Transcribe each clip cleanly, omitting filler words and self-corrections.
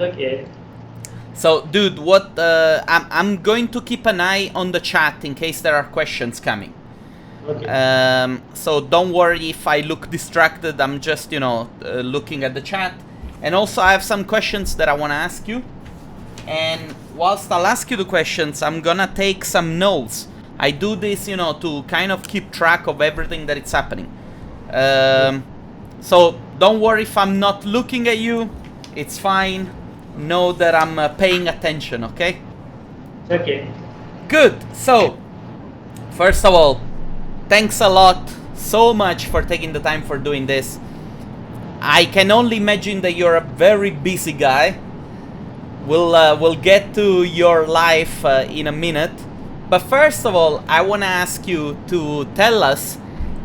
Okay. So, dude, I'm going to keep an eye on the chat in case there are questions coming. Okay. So don't worry if I look distracted. I'm just, looking at the chat. And also, I have some questions that I want to ask you. And whilst I'll ask you the questions, I'm gonna take some notes. I do this, to kind of keep track of everything that is happening. So don't worry if I'm not looking at you. It's fine. Know that I'm paying attention, okay? Okay. Good. So, first of all, thanks a lot so much for taking the time for doing this. I can only imagine that you're a very busy guy. We'll get to your life in a minute. But first of all, I want to ask you to tell us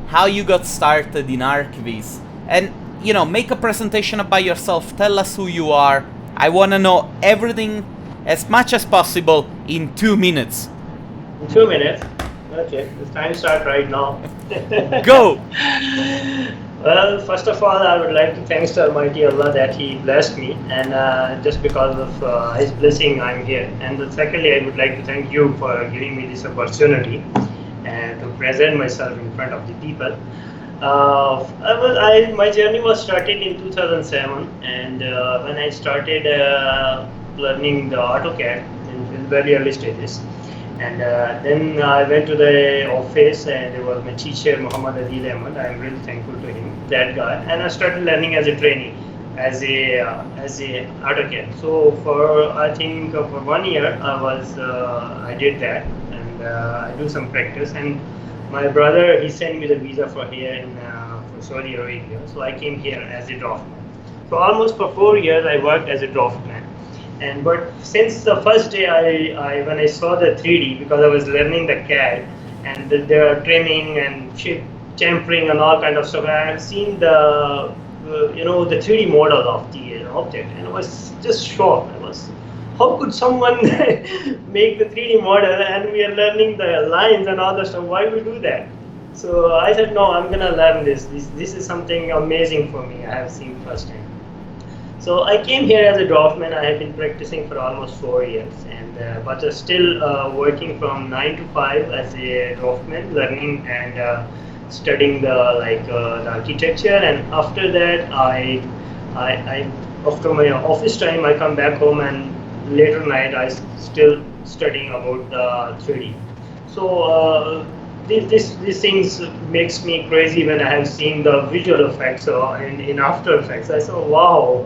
how you got started in ArchViz. And, make a presentation about yourself. Tell us who you are. I want to know everything as much as possible in 2 minutes. In 2 minutes. Okay. The time start right now. Go! Well, first of all, I would like to thank the Almighty Allah that He blessed me, and just because of His blessing, I'm here. And secondly, I would like to thank you for giving me this opportunity and to present myself in front of the people. My journey was started in 2007, and when I started learning the AutoCAD in very early stages. And then I went to the office, and there was my teacher, Muhammad Adil Ahmed. I'm really thankful to him, that guy. And I started learning as a trainee, as a AutoCAD. So for I think for 1 year, I did that, and I do some practice. And my brother, he sent me the visa for here for Saudi Arabia. So I came here as a draftman. So almost for 4 years, I worked as a draftman. But since the first day I when I saw the 3D, because I was learning the CAD and the trimming and chamfering and all kind of stuff, I have seen the 3D model of the object, and I was just shocked. How could someone make the 3D model, and we are learning the lines and all the stuff? Why we do that? So I said, no, I'm gonna learn this. This is something amazing for me. I have seen firsthand. So I came here as a draftman. I have been practicing for almost 4 years, but still working from 9 to 5 as a draftman, learning and studying the architecture. And after that, I after my office time, I come back home, and later night I still studying about the 3D. So these things makes me crazy when I have seen the visual effects in After Effects. I saw, wow,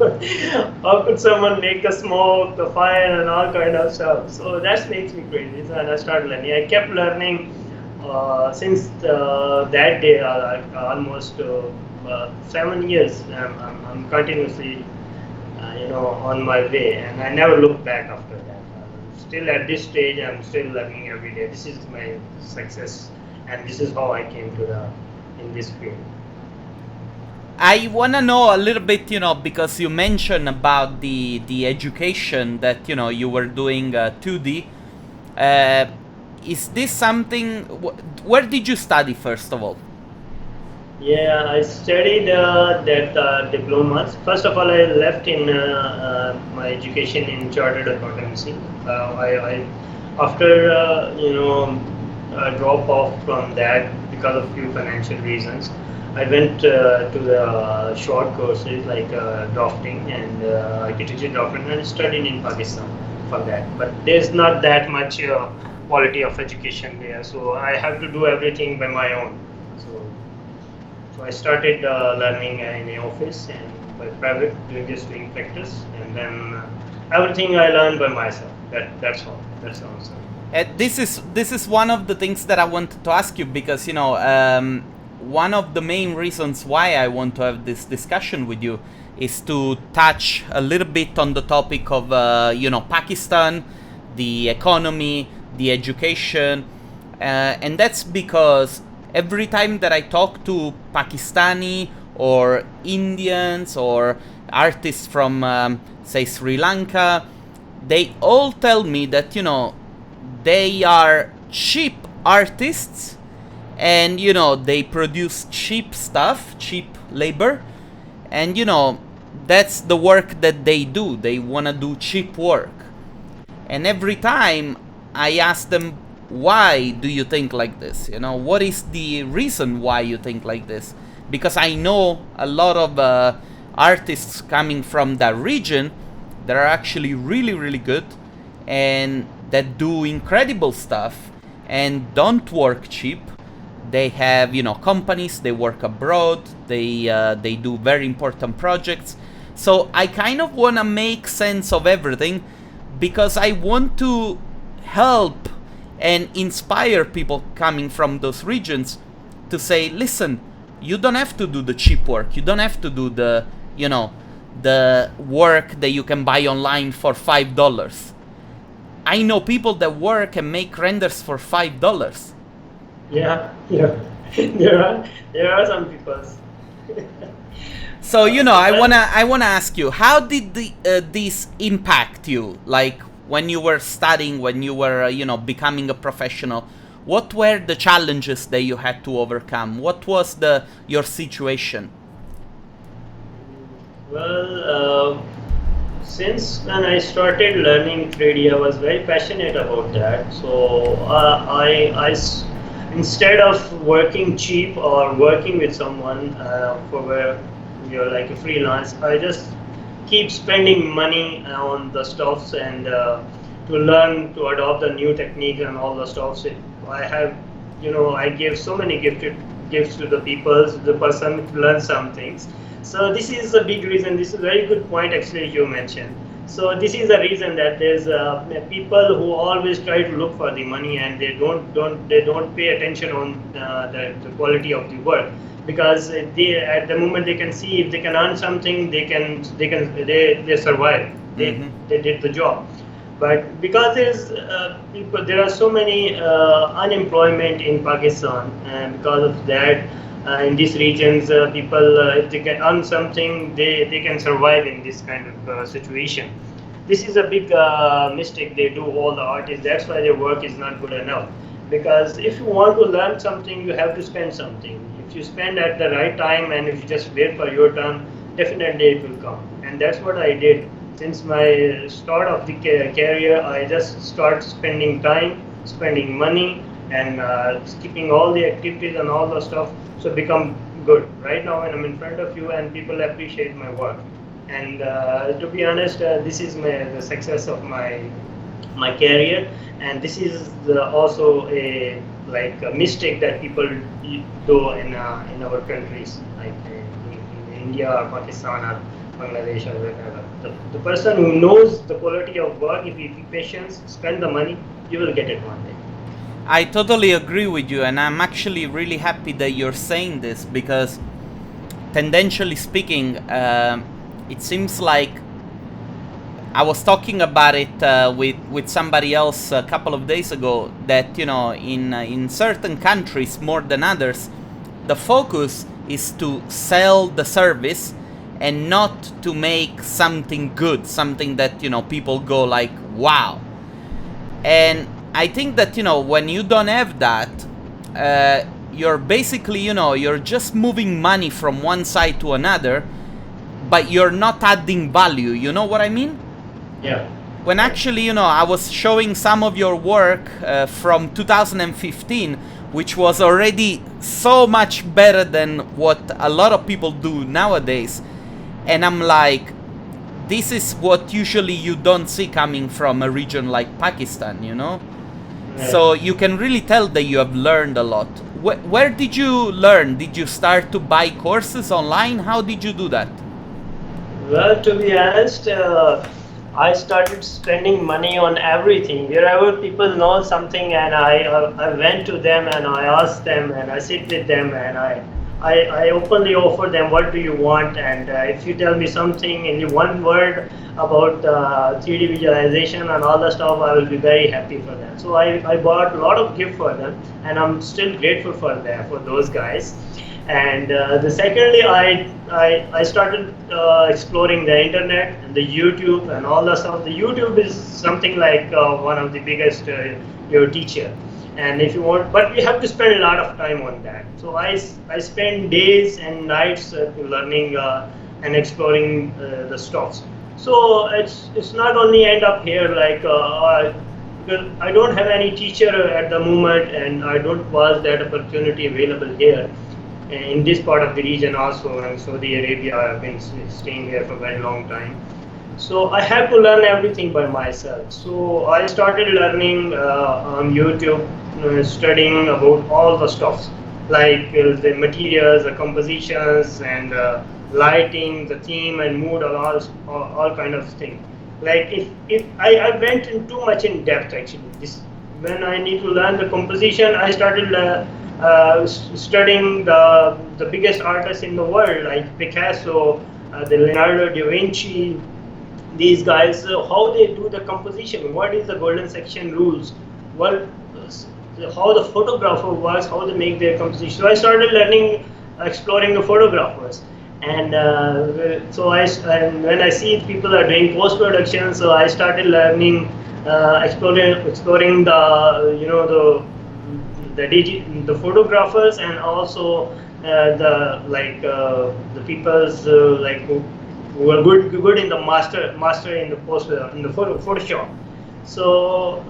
how could someone make the smoke, the fire, and all kind of stuff? So that makes me crazy. So, and I started learning. I kept learning since that day, almost 7 years. I'm continuously, on my way, and I never looked back after that. Still at this stage, I'm still learning every day. This is my success. And this is how I came to in this field. I want to know a little bit, because you mentioned about the education that, you were doing 2D. Is this something, where did you study first of all? Yeah, I studied that diplomas. First of all, I left in my education in chartered accountancy. After drop off from that because of few financial reasons, I went to the short courses like drafting and architecture drafting, and studied in Pakistan for that. But there's not that much quality of education there, so I have to do everything by my own. So I started learning in an office and by private, doing practice, and then everything I learned by myself. That's all. That's all. This is one of the things that I wanted to ask you, because one of the main reasons why I want to have this discussion with you is to touch a little bit on the topic of Pakistan, the economy, the education, and that's because every time that I talk to Pakistani or Indians or artists from say Sri Lanka, they all tell me that they are cheap artists, and they produce cheap stuff, cheap labor, and that's the work that they do. They want to do cheap work. And every time I ask them, why do you think like this? You know, what is the reason why you think like this? Because I know a lot of artists coming from that region that are actually really, really good and that do incredible stuff and don't work cheap. They have, you know, companies, they work abroad, they do very important projects. So I kind of want to make sense of everything because I want to help and inspire people coming from those regions to say, listen, you don't have to do the cheap work. You don't have to do the, you know, the work that you can buy online for $5. I know people that work and make renders for $5. Yeah, yeah. There are some people. So, you know, Well, I wanna ask you, how did this impact you? Like when you were studying, when you were you know, becoming a professional, what were the challenges that you had to overcome? What was your situation? well, since when I started learning 3D, I was very passionate about that. So instead of working cheap or working with someone for where you're like a freelance, I just keep spending money on the stuffs and to learn to adopt the new technique and all the stuffs. I have, you know, I give so many gifts to the people, the person to learn some things. So this is a big reason. This is a very good point actually you mentioned. So this is the reason that there's people who always try to look for the money and they don't pay attention on the quality of the work, because they at the moment they can see if they can earn something, they survive. They did the job. But because there are so many unemployment in Pakistan, and because of that, in these regions, people if they can earn something, they can survive in this kind of situation. This is a big mistake they do, all the artists. That's why their work is not good enough. Because if you want to learn something, you have to spend something. If you spend at the right time and if you just wait for your turn, definitely it will come. And that's what I did. Since my start of the career, I just start spending time, spending money, and skipping all the activities and all the stuff, so become good. Right now, when I'm in front of you and people appreciate my work, and to be honest, this is the success of my career, and this is also a like a mistake that people do in our countries, like in India or Pakistan or Bangladesh or wherever. The person who knows the quality of work, if you keep patience, spend the money, you will get it one day. I totally agree with you, and I'm actually really happy that you're saying this because, tendentially speaking, it seems like I was talking about it with somebody else a couple of days ago that, you know, in certain countries more than others, the focus is to sell the service and not to make something good, something that, you know, people go like, wow. And I think that, you know, when you don't have that, you're basically, you know, you're just moving money from one side to another, but you're not adding value. You know what I mean? Yeah. When actually, you know, I was showing some of your work from 2015, which was already so much better than what a lot of people do nowadays. And I'm like, this is what usually you don't see coming from a region like Pakistan, you know? Yeah. So you can really tell that you have learned a lot. Where did you learn? Did you start to buy courses online? How did you do that? Well, to be honest, I started spending money on everything. Wherever people know something, and I went to them and I asked them and I sit with them and I openly offer them, what do you want? And if you tell me something in one word about 3D visualization and all the stuff, I will be very happy for them. So I bought a lot of gift for them, and I'm still grateful for them, for those guys. And secondly, I started exploring the internet and the YouTube and all the stuff. The YouTube is something like one of the biggest your teacher. And if you want, but we have to spend a lot of time on that. So I spend days and nights learning and exploring the stocks. So it's not only end up here like because I don't have any teacher at the moment, and I don't was that opportunity available here in this part of the region also. In Saudi Arabia, I've been staying here for a very long time. So I have to learn everything by myself. So I started learning on YouTube, studying about all the stuffs, like the materials, the compositions, and lighting, the theme and mood, all kind of things. Like if I went in too much in depth actually. This when I need to learn the composition, I started studying the biggest artists in the world, like Picasso, the Leonardo da Vinci, these guys, how they do the composition, what is the golden section rules, what, how the photographer works, how they make their composition. So I started learning, exploring the photographers, and and when I see people are doing post production, so I started learning, exploring the the photographers, and also the people's like who are good in the master in the Photoshop. So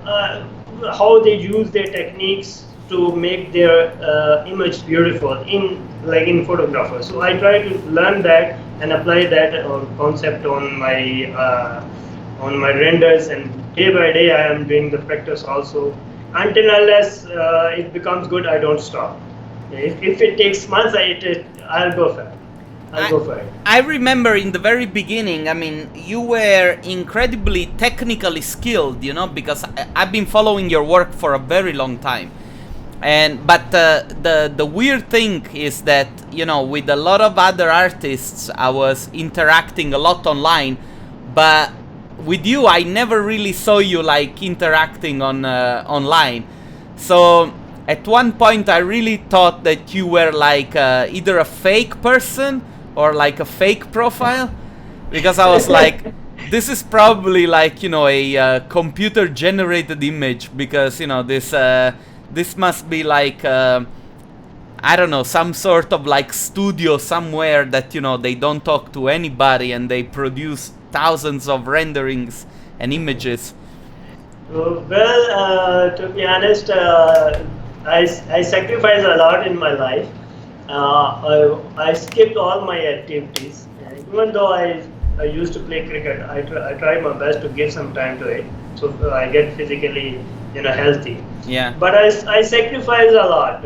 how they use their techniques to make their image beautiful in photographers. So I try to learn that and apply that concept on my renders, and day by day I am doing the practice also. Until unless it becomes good, I don't stop. If it takes months, I'll go for it. Go for it. I remember in the very beginning, I mean, you were incredibly technically skilled, because I've been following your work for a very long time. But the weird thing is that, with a lot of other artists, I was interacting a lot online, but with you, I never really saw you like interacting on online. So at one point, I really thought that you were like either a fake person or like a fake profile, because I was like, this is probably like a computer generated image, because this must be like I don't know, some sort of like studio somewhere that they don't talk to anybody and they produce thousands of renderings and images. Well, to be honest, I sacrifice a lot in my life. I skipped all my activities, and even though I used to play cricket, I tried my best to give some time to it, so I get physically healthy. Yeah. But I sacrifice a lot.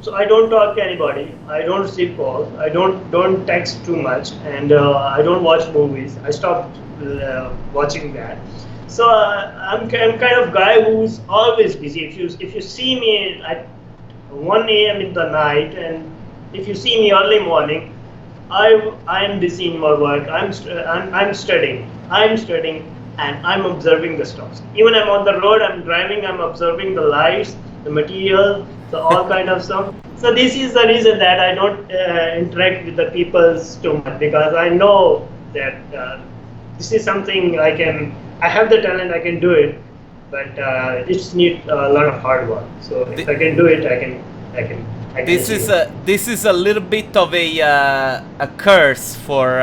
So I don't talk to anybody. I don't receive calls. I don't text too much, and I don't watch movies. I stopped watching that. So I'm kind of guy who's always busy. If you see me at 1 a.m. in the night, and if you see me early morning, I am busy in my work. I'm studying. And I'm observing the stocks. Even I'm on the road, I'm driving, I'm observing the lights, the material, the all kind of stuff. So this is the reason that I don't interact with the people too much, because I know that this is something I have the talent, I can do it, but it just needs a lot of hard work. So if I can do it, I can. This is a little bit of a curse for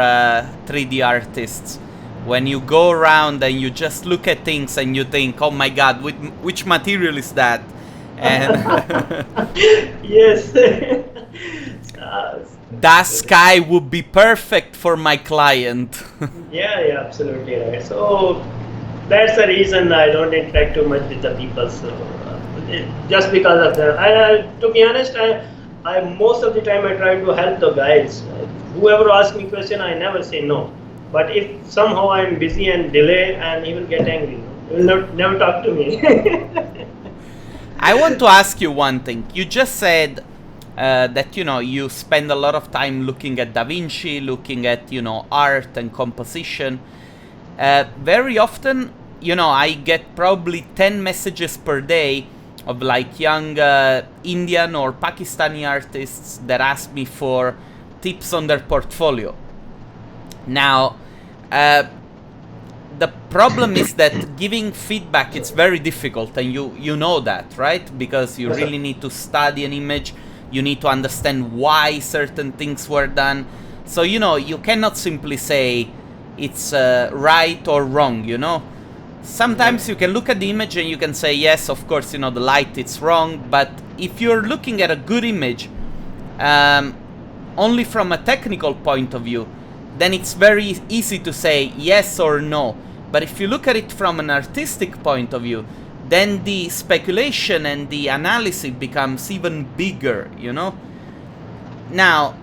3D artists. When you go around and you just look at things and you think, oh my god, which material is that? And yes. That sky would be perfect for my client. Yeah, absolutely right. So that's the reason I don't interact too much with the people. So just because of that. To be honest, I most of the time I try to help the guys. Whoever asks me question, I never say no. But if somehow I'm busy and delay, and he will get angry. He will never talk to me. I want to ask you one thing. You just said that you spend a lot of time looking at Da Vinci, looking at art and composition. Very often, I get probably 10 messages per day of like young Indian or Pakistani artists that ask me for tips on their portfolio. Now, the problem is that giving feedback, it's very difficult, and you know that, right? Because you really need to study an image, you need to understand why certain things were done. So, you cannot simply say it's right or wrong. Sometimes you can look at the image and you can say, yes, of course, the light, it's wrong. But if you're looking at a good image, only from a technical point of view, then it's very easy to say yes or no. But if you look at it from an artistic point of view, then the speculation and the analysis becomes even bigger, Now,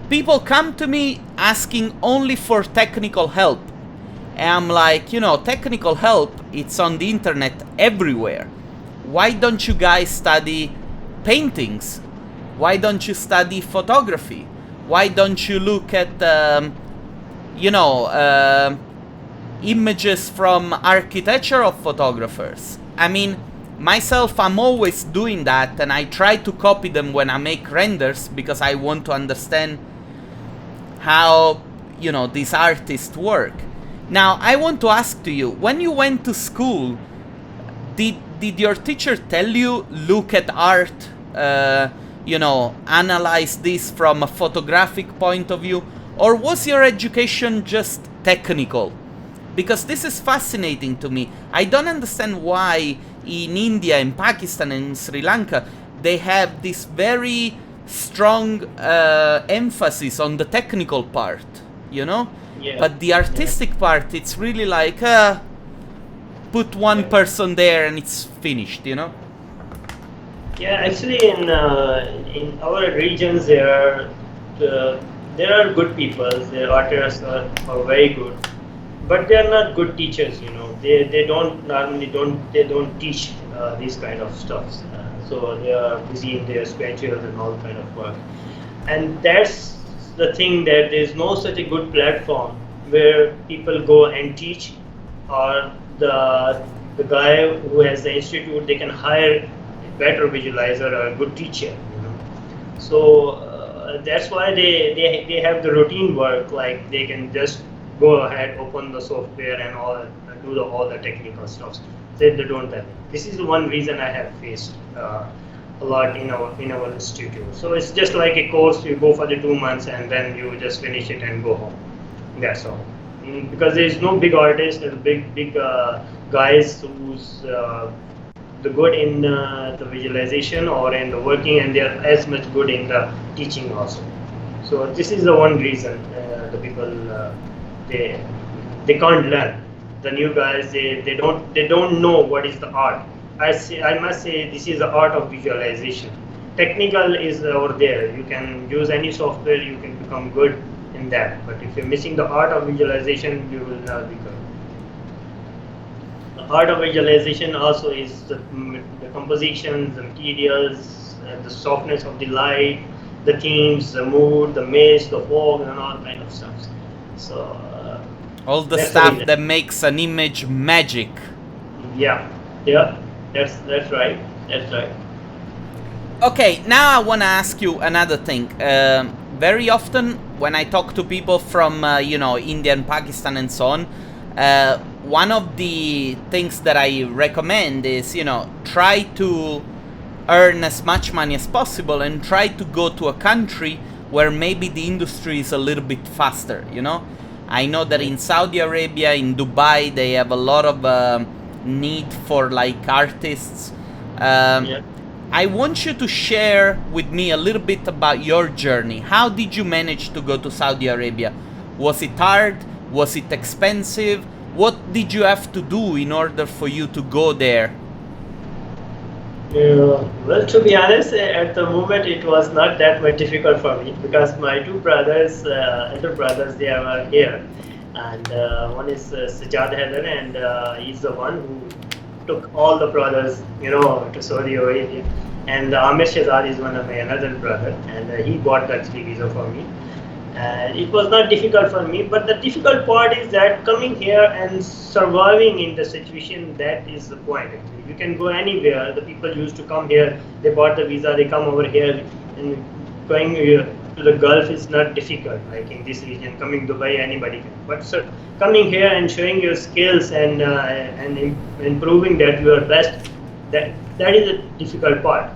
people come to me asking only for technical help. And I'm like, technical help, it's on the internet everywhere. Why don't you guys study paintings? Why don't you study photography? Why don't you look at, images from architectural photographers? I mean, myself, I'm always doing that, and I try to copy them when I make renders because I want to understand how, these artists work. Now, I want to ask to you, when you went to school, did your teacher tell you, look at art, analyze this from a photographic point of view, or was your education just technical? Because this is fascinating to me. I don't understand why in India, in Pakistan, and in Sri Lanka, they have this very strong emphasis on the technical part, Yeah. But the artistic part, it's really like, put one person there and it's finished, Yeah, actually, in our regions, there are good people. The artists are very good, but they are not good teachers. They don't teach these kind of stuff. So they are busy in their schedules and all kind of work, and that's the thing, that there is no such a good platform where people go and teach, or the guy who has the institute, they can hire a better visualizer or a good teacher. So that's why they have the routine work, like they can just go ahead, open the software and all, do all the technical stuff. They don't have. This is the one reason I have faced a lot in our institute. So it's just like a course, you go for the 2 months and then you just finish it and go home. That's all. Because there is no big artist, there's big guys who's the good in the visualization or in the working, and they are as much good in the teaching also. So this is the one reason the people they can't learn. The new guys, they don't know what is the art. I must say this is the art of visualization. Technical is over there. You can use any software, you can become good in that. But if you're missing the art of visualization, you will not be good. The art of visualization also is the compositions, the materials, the softness of the light, the themes, the mood, the mist, the fog, and all kind of stuff. So all the stuff that makes an image magic. Yeah, that's right. That's right. Okay, now I want to ask you another thing. Very often when I talk to people from India and Pakistan and so on, one of the things that I recommend is try to earn as much money as possible and try to go to a country where maybe the industry is a little bit faster. I know that in Saudi Arabia, in Dubai, they have a lot of need for like artists. I want you to share with me a little bit about your journey. How did you manage to go to Saudi Arabia? Was it hard? Was it expensive? What did you have to do in order for you to go there? Well, to be honest, at the moment it was not that much difficult for me, because my two brothers, elder brothers, they are here, and one is Shehzad Haider, and he's the one who took all the brothers, to Saudi Arabia, and Imran Shehzad is one of my another brother, and he bought the actually visa for me. And it was not difficult for me, but the difficult part is that coming here and surviving in the situation, that is the point actually. You can go anywhere. The people used to come here, they bought the visa, they come over here, and going to the Gulf is not difficult, like in this region, coming Dubai, anybody can. But coming here and showing your skills and improving that you are best, that is the difficult part.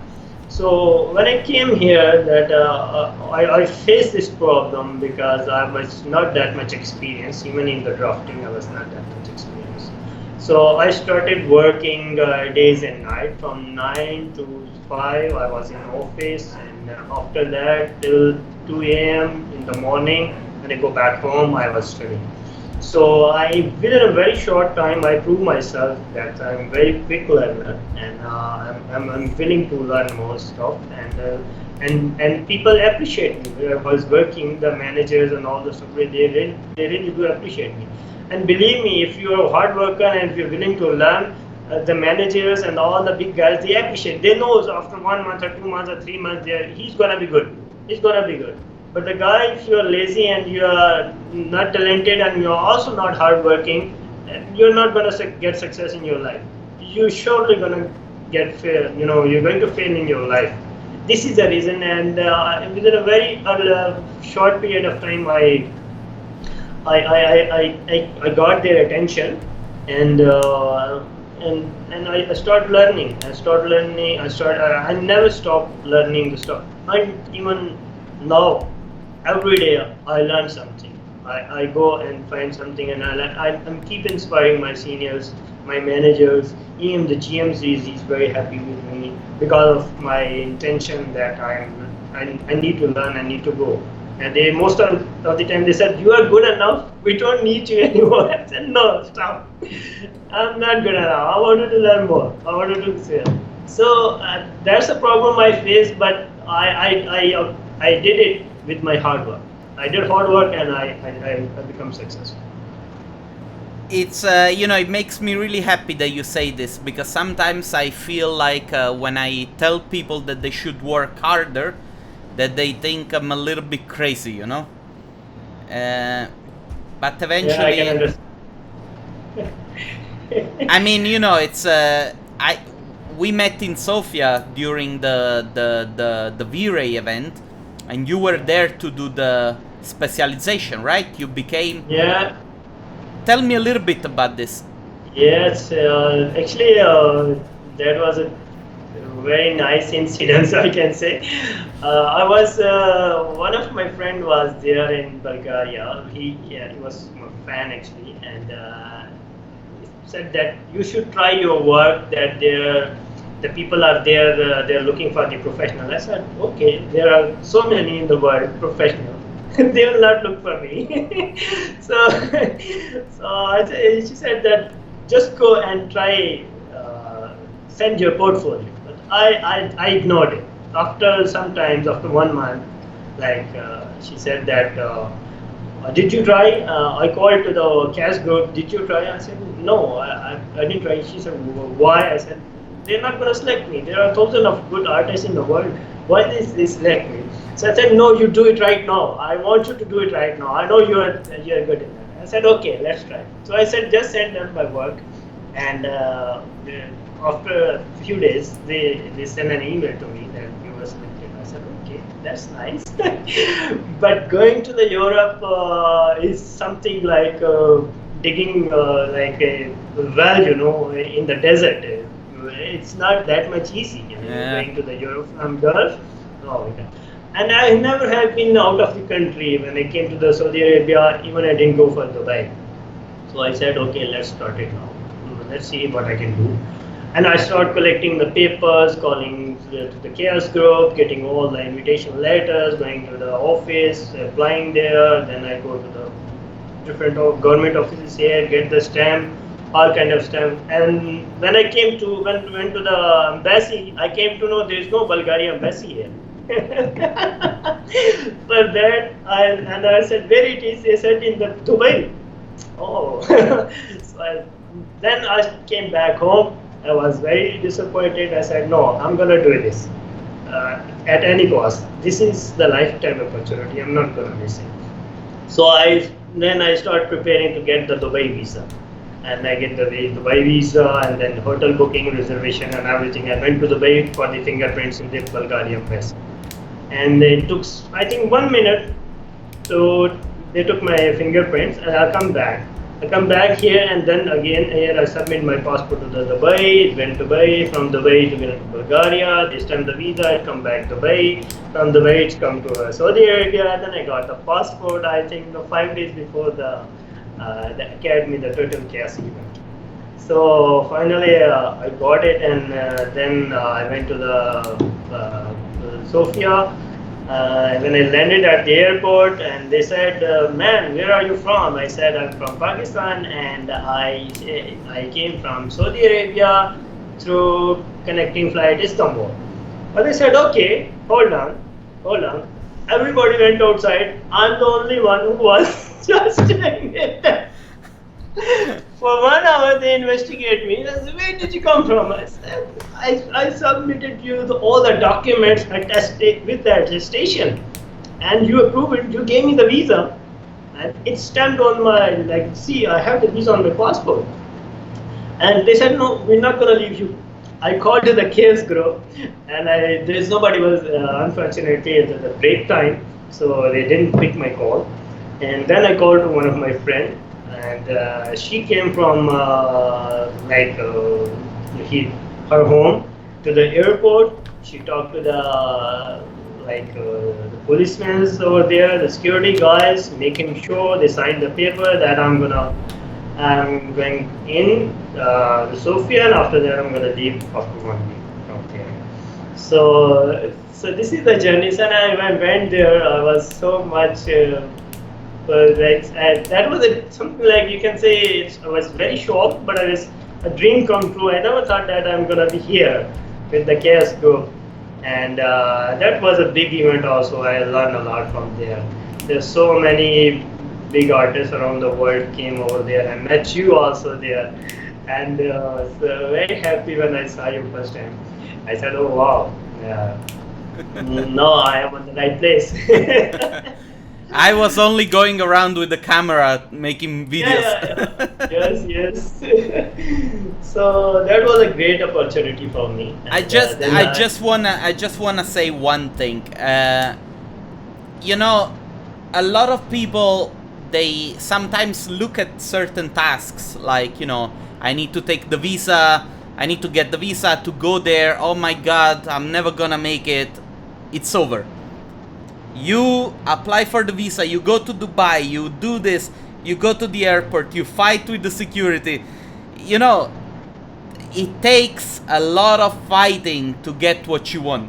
So when I came here, that I faced this problem because I was not that much experience. Even in the drafting, I was not that much experience. So I started working days and night from 9 to 5. I was in office, and after that till 2 a.m. in the morning. When I go back home, I was studying. So within a very short time, I proved myself that I'm very quick learner, and I'm willing to learn more stuff, and people appreciate me. Where I was working, the managers and all the stuff, they really do appreciate me. And believe me, if you're a hard worker and if you're willing to learn, the managers and all the big guys, they appreciate. They know after 1 month or 2 months or 3 months, he's gonna be good. He's gonna be good. But the guy, if you're lazy and you're not talented and you're also not hardworking, you're not going to get success in your life. You're surely going to get fail. You're going to fail in your life. This is the reason, and within a very short period of time, I got their attention, and I started learning. I never stopped learning the stuff. And even now, every day I learn something. I go and find something, and I learn. I'm keep inspiring my seniors, my managers, even the GMCs. He's very happy with me because of my intention that I need to learn. I need to go. And they most of the time they said, "You are good enough. We don't need you anymore." I said, "No, stop. I'm not good enough. I wanted to learn more. I wanted to say." So that's a problem I face, but I did it with my hard work. I did hard work, and I become successful. It's it makes me really happy that you say this, because sometimes I feel like when I tell people that they should work harder, that they think I'm a little bit crazy, but eventually, Yeah, I can understand. I mean, it's we met in Sofia during the V-Ray event, and you were there to do the specialization, right? You became. Yeah. Tell me a little bit about this. Yes, actually, that was a very nice incident, I can say. I was one of my friend was there in Bulgaria. He was a fan actually, and he said that you should try your work. That the people are there. They're looking for the professional. I said, okay, there are so many in the world professional. They will not look for me. so she said that just go and try send your portfolio. But I ignored it. After 1 month, like she said that did you try? I called to the cash group. Did you try? I said no, I didn't try. She said why? I said they're not going to select me. There are thousands of good artists in the world. Why they select me? So I said, no, you do it right now. I want you to do it right now. I know you're good in that. I said, okay, let's try. So I said, just send them my work. And after a few days, they sent an email to me that you were selected. I said, okay, that's nice. But going to the Europe is something like digging like a well, in the desert. It's not that much easy. Yeah. Going to the Europe from Gulf. Oh, okay. And I never have been out of the country. When I came to the Saudi Arabia, even I didn't go for Dubai. So I said, okay, let's start it now. Let's see what I can do. And I started collecting the papers, calling to the chaos group, getting all the invitation letters, going to the office, applying there. Then I go to the different government offices here, get the stamp, all kind of stamp. And when I went to the embassy, I came to know there is no Bulgarian embassy here. For that, I said, where it is? They said in the Dubai. Oh, then I came back home. I was very disappointed. I said, no, I'm gonna do this at any cost. This is the lifetime opportunity. I'm not gonna miss it. So then I started preparing to get the Dubai visa. And I get the Dubai visa, and then hotel booking, reservation, and everything. I went to Dubai for the fingerprints in the Bulgarian embassy. And it took, I think, 1 minute. So they took my fingerprints, and I'll come back. I come back here, and then again here I submit my passport to the Dubai. It went to Dubai. From Dubai to Bulgaria. This time the visa, it come back to Dubai. From Dubai it's come to Saudi Arabia. Then I got the passport. I think 5 days before the academy, the total chaos event. So finally I got it, and then I went to the Sofia. When I landed at the airport, and they said, "Man, where are you from?" I said, "I'm from Pakistan, and I came from Saudi Arabia through connecting flight Istanbul." But they said, "Okay, hold on." Everybody went outside. I'm the only one who was just doing it. For 1 hour, they investigate me. They said, "Where did you come from?" I said, I submitted you all the documents attested with the attestation, and you approved it. You gave me the visa, and it's stamped on my, like, see, I have the visa on my passport." And they said, "No, we're not gonna leave you." I called to the chaos group, and there's nobody was unfortunately at the break time, so they didn't pick my call. And then I called to one of my friends, and she came from her home to the airport. She talked to the policemen over there, the security guys, making sure they signed the paper that I'm going in the Sofia, and after that I'm gonna leave after 1 week from there. So this is the journey. So when I went there, I was so much. That was something like, you can say I was very shocked, but it was a dream come true. I never thought that I'm gonna be here with the chaos group, and that was a big event also. I learned a lot from there. There's so many big artists around the world came over there. I met you also there, and so very happy when I saw you first time. I said, "Oh wow, no, I am on the right place." I was only going around with the camera making videos. Yeah. Yes. So that was a great opportunity for me. And I just wanna say one thing. A lot of people, they sometimes look at certain tasks like, I need to take the visa, I need to get the visa to go there. Oh my God, I'm never gonna make it. It's over. You apply for the visa, you go to Dubai, you do this, you go to the airport, you fight with the security. It takes a lot of fighting to get what you want.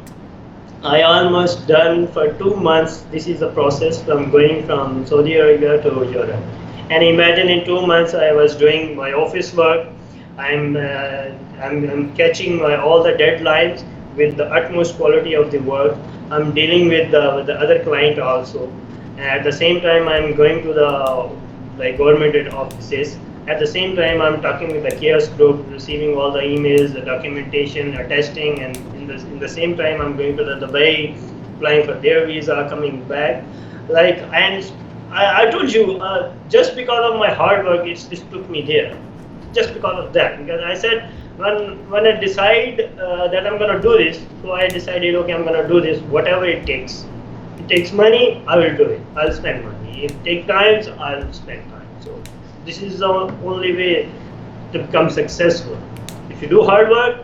I almost done for 2 months. This is a process from going from Saudi Arabia to Europe. And imagine in 2 months I was doing my office work. I'm catching all the deadlines with the utmost quality of the work. I'm dealing with the other client also. And at the same time, I'm going to the government offices. At the same time, I'm talking with the chaos group, receiving all the emails, the documentation, testing, and in the same time, I'm going to the Dubai, applying for their visa, coming back. And I told you, just because of my hard work, it took me there. Just because of that, because I said, when I decide that I'm gonna do this, so I decided, okay, I'm gonna do this, whatever it takes. It takes money, I will do it. I'll spend money. If it takes time, I'll spend time. So this is the only way to become successful. If you do hard work,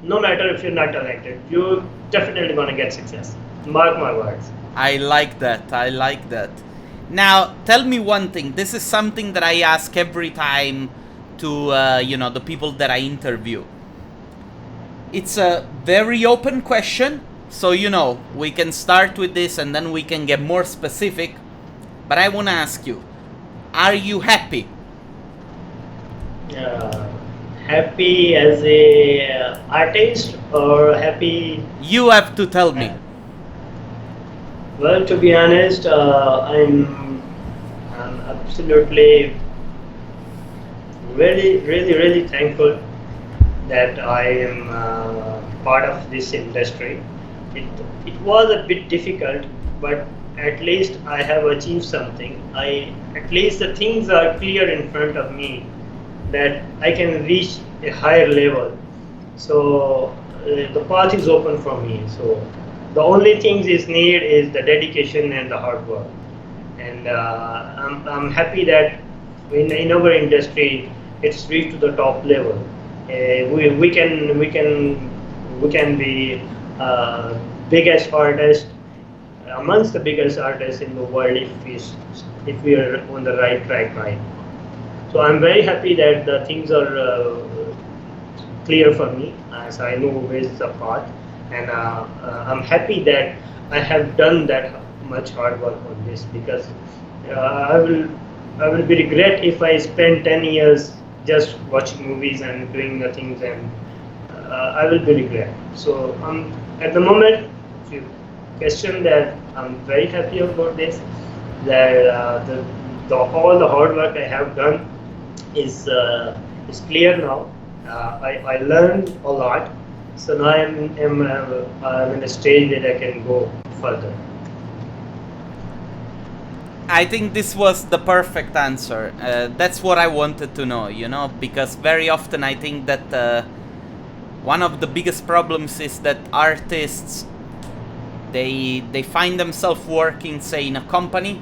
no matter if you're not talented, you're definitely gonna get success. Mark my words. I like that. Now, tell me one thing. This is something that I ask every time to the people that I interview. It's a very open question, so we can start with this and then we can get more specific. But I want to ask you, are you happy? Happy as a artist, or happy? You have to tell me. Well, to be honest, I'm absolutely really thankful that I am part of this industry. It was a bit difficult, but at least I have achieved something. At least the things are clear in front of me that I can reach a higher level. So the path is open for me. So the only things is need is the dedication and the hard work. And I'm happy that in our industry, it's reached to the top level. We can be biggest artist amongst the biggest artists in the world if we are on the right track right. So I'm very happy that the things are clear for me as I know where's the path, and I'm happy that I have done that much hard work on this because I will be regret if I spend 10 years just watching movies and doing nothing, and I will be regret. So at the moment, if you question that, I'm very happy about this. That all the hard work I have done is clear now. I learned a lot, so now I'm in a stage that I can go further. I think this was the perfect answer. That's what I wanted to know, because very often I think that one of the biggest problems is that artists, they find themselves working, say, in a company,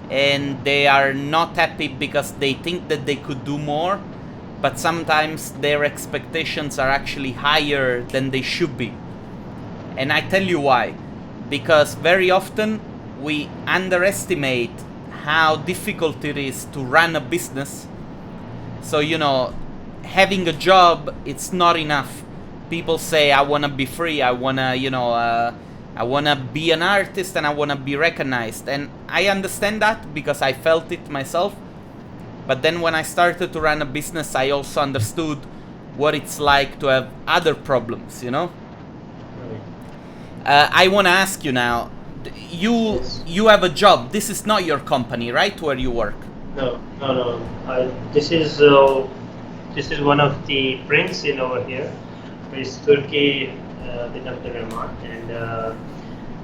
and they are not happy because they think that they could do more, but sometimes their expectations are actually higher than they should be. And I tell you why. Because very often we underestimate how difficult it is to run a business. So, having a job, it's not enough. People say, I want to be free, I want to, I want to be an artist and I want to be recognized. And I understand that because I felt it myself. But then when I started to run a business, I also understood what it's like to have other problems, I want to ask you now, Yes. you have a job. This is not your company, right, where you work? No, no, no. This is one of the prince over here. It's Turkey with Dr. Rahman, and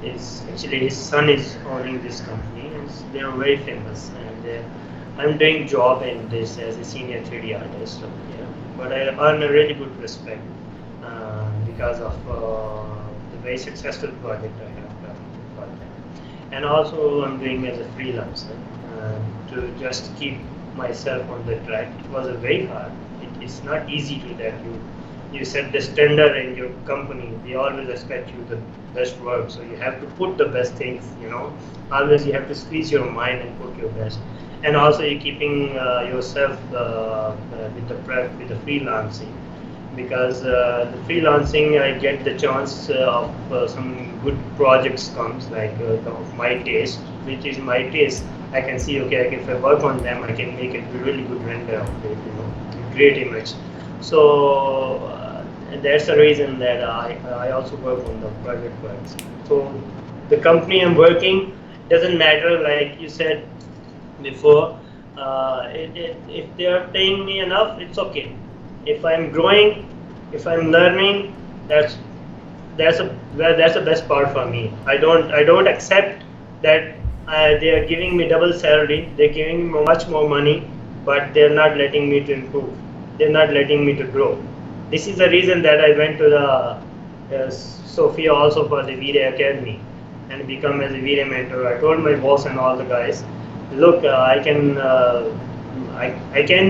his son is owning this company. They are very famous, and I'm doing job in this as a senior 3D artist over here. But I earn a really good respect because of the very successful project I have done for them. And also I'm doing as a freelancer to just keep myself on the track. It was a very hard. It's not easy to that you set the standard in your company. They always expect you the best work, so you have to put the best things. Always you have to squeeze your mind and put your best. And also you're keeping yourself with the prep, with the freelancing, because the freelancing I get the chance of some good projects comes like of my taste, which is my taste. I can see, okay, if I work on them, I can make a really good render of it, great image. So that's the reason that I also work on the private works. So the company I'm working doesn't matter, like you said before. If they are paying me enough, it's okay. If I'm growing, if I'm learning, that's the best part for me. I don't accept that they are giving me double salary. They're giving me much more money, but they're not letting me to improve. They're not letting me to grow. This is the reason that I went to the Sofia also for the VDA Academy and become as a VDA mentor. I told my boss and all the guys, look, I can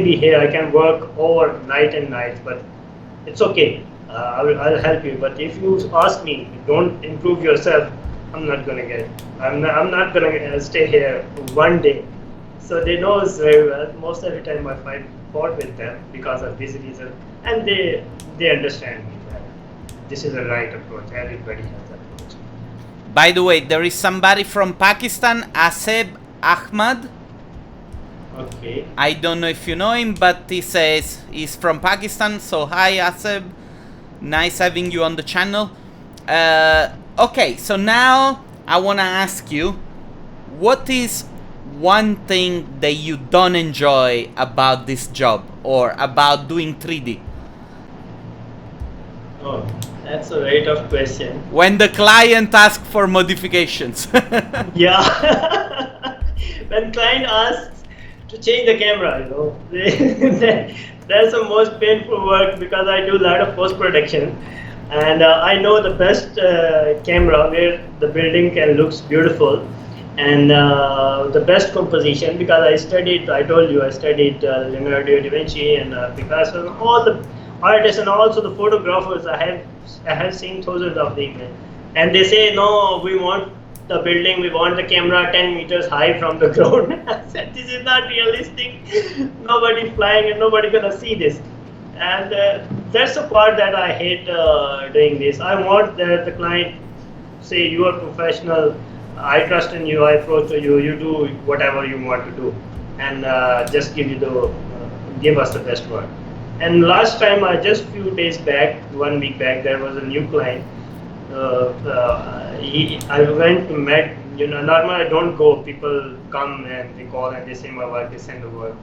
be here. I can work over night and nights, but it's okay. I'll help you. But if you ask me, don't improve yourself, I'm not gonna get. I'm not gonna stay here one day. So they know us very well. Most of the time I fought with them because of this reason, and they understand me that this is the right approach. Everybody has that approach. By the way, there is somebody from Pakistan, Aseb Ahmad. Okay. I don't know if you know him, but he says he's from Pakistan. So hi, Aseb. Nice having you on the channel. Okay, so now I want to ask you, what is one thing that you don't enjoy about this job or about doing 3D? Oh, that's a very tough question. When the client asks for modifications. Yeah. When client asks to change the camera, that's the most painful work because I do a lot of post-production, and I know the best camera where the building can looks beautiful, And the best composition, because I told you I studied Leonardo da Vinci and Picasso and all the artists and also the photographers. I have seen thousands of them, and they say no, we want the building, we want the camera 10 meters high from the ground. I said this is not realistic. Nobody flying and nobody gonna see this. And that's the part that I hate doing this. I want that the client say you are professional, I trust in you, I approach to you, you do whatever you want to do, and just give us the best work. And last time, just few days back, 1 week back, there was a new client. I went to met. Normally I don't go. People come and they call and they say my work is sent over.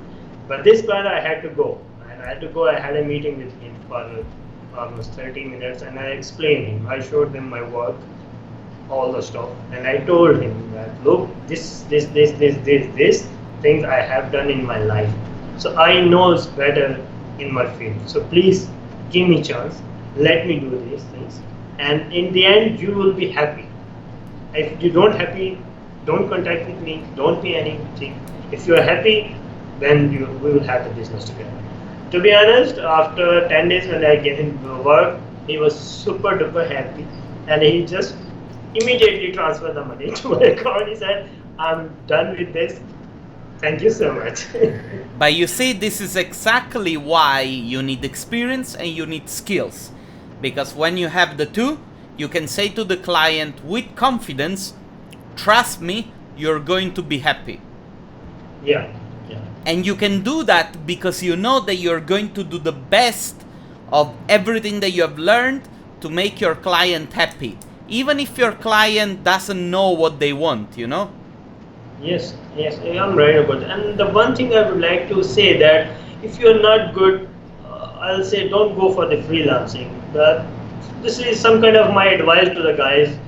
But this client I had to go. And I had to go. I had a meeting with him for almost 30 minutes, and I explained him. I showed them my work, all the stuff, and I told him that look, this things I have done in my life, so I know it's better in my field. So please give me chance, let me do these things, and in the end you will be happy. If you don't happy, don't contact with me, don't pay anything. If you are happy, then we will have the business together. To be honest, after 10 days when I gave him the work, he was super duper happy, and he just immediately transferred the money to my account. He said, I'm done with this. Thank you so much. But you see, this is exactly why you need experience and you need skills. Because when you have the two, you can say to the client with confidence, trust me, you're going to be happy. Yeah. And you can do that because you know that you're going to do the best of everything that you have learned to make your client happy. Even if your client doesn't know what they want, Yes, I'm right about that. And the one thing I would like to say that if you're not good, I'll say don't go for the freelancing. This is some kind of my advice to the guys.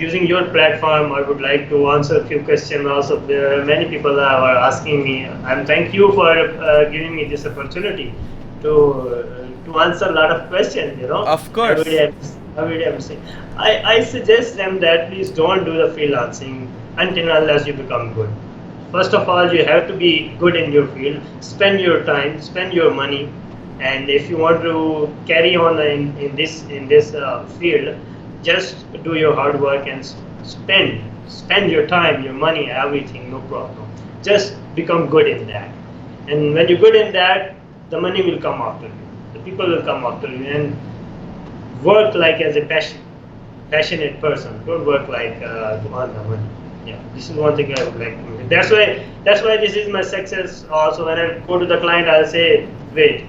Using your platform, I would like to answer a few questions. Also, there are many people that are asking me, and thank you for giving me this opportunity to answer a lot of questions. Of course. Every day I'm saying, I suggest them that please don't do the freelancing until unless you become good. First of all, you have to be good in your field. Spend your time, spend your money, and if you want to carry on in this field, just do your hard work and spend your time, your money, everything, no problem. Just become good in that, and when you're good in that, the money will come after you. The people will come after you, and work like as a passionate person. Don't work like to earn the money. Yeah, this is one thing I would like to make. That's why this is my success. Also, when I go to the client, I'll say, wait,